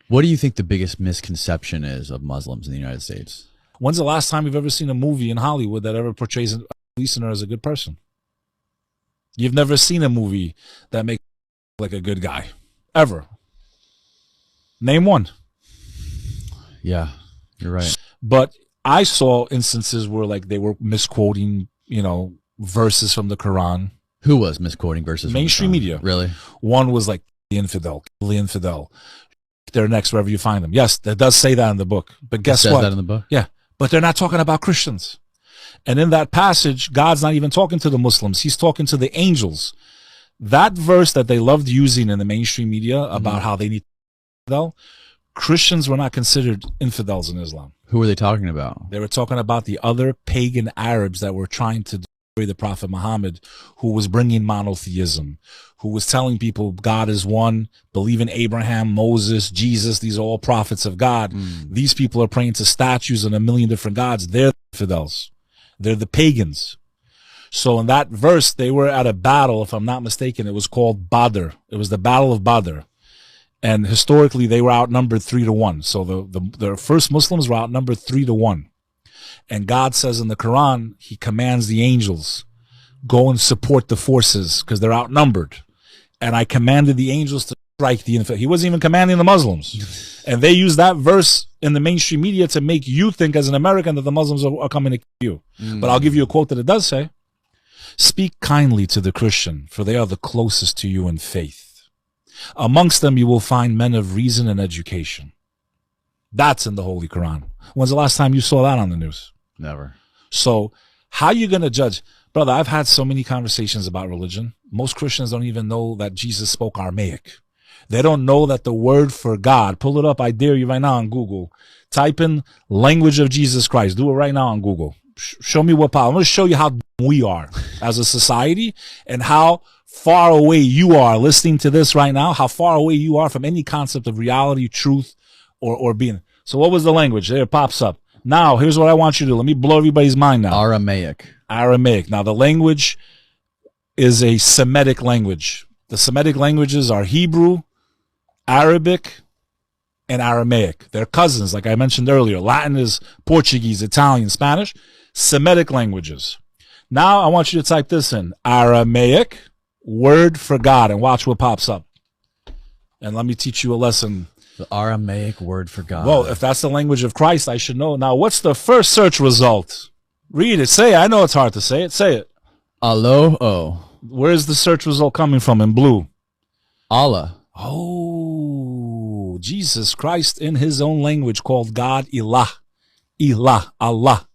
What do you think the biggest misconception is of Muslims in the United States? When's the last time you've ever seen a movie in Hollywood that ever portrays a listener as a good person? You've never seen a movie that makes like a good guy, ever. Name one. Yeah, you're right. But I saw instances where like they were misquoting, verses from the Quran. Who was misquoting verses? Mainstream media. Really? One was like the infidel. They're next wherever you find them. Yes, that does say that in the book. But guess what? It says that in the book? Yeah, but they're not talking about Christians. And in that passage, God's not even talking to the Muslims. He's talking to the angels. That verse that they loved using in the mainstream media about how they need to Christians were not considered infidels in Islam. Who were they talking about? They were talking about the other pagan Arabs that were trying to destroy the Prophet Muhammad, who was bringing monotheism, who was telling people God is one, believe in Abraham, Moses, Jesus. These are all prophets of God. These people are praying to statues and a million different gods. They're the infidels. They're the pagans. So in that verse, they were at a battle, if I'm not mistaken. It was called Badr. It was the Battle of Badr. And historically, they were outnumbered 3-1. So the first Muslims were outnumbered 3-1. And God says in the Quran, he commands the angels, go and support the forces because they're outnumbered. And I commanded the angels to strike the infidel. He wasn't even commanding the Muslims. And they use that verse in the mainstream media to make you think as an American that the Muslims are coming to kill you. But I'll give you a quote that it does say, speak kindly to the Christian, for they are the closest to you in faith. Amongst them you will find men of reason and education. That's in the Holy Quran. When's the last time you saw that on the news? Never. So how are you going to judge? Brother, I've had so many conversations about religion. Most Christians don't even know that Jesus spoke Aramaic. They don't know that the word for God, pull it up, I dare you right now on Google. Type in language of Jesus Christ. Do it right now on Google. Show me what power. I'm going to show you how we are as a society and how far away you are listening to this right now, how far away you are from any concept of reality, truth, or being. So what was the language? There it pops up. Now, here's what I want you to do. Let me blow everybody's mind now. Aramaic. Now, the language is a Semitic language. The Semitic languages are Hebrew, Arabic, and Aramaic. They're cousins, like I mentioned earlier. Latin is Portuguese, Italian, Spanish. Semitic languages. Now, I want you to type this in. Aramaic, word for God, and watch what pops up. And let me teach you a lesson. The Aramaic word for God. Well, if that's the language of Christ, I should know. Now, what's the first search result? Read it. Say it. I know it's hard to say it. Say it. Alo-o. Where's the search result coming from in blue? Allah. Oh, Jesus Christ in his own language called God Ilah. Ilah, Allah.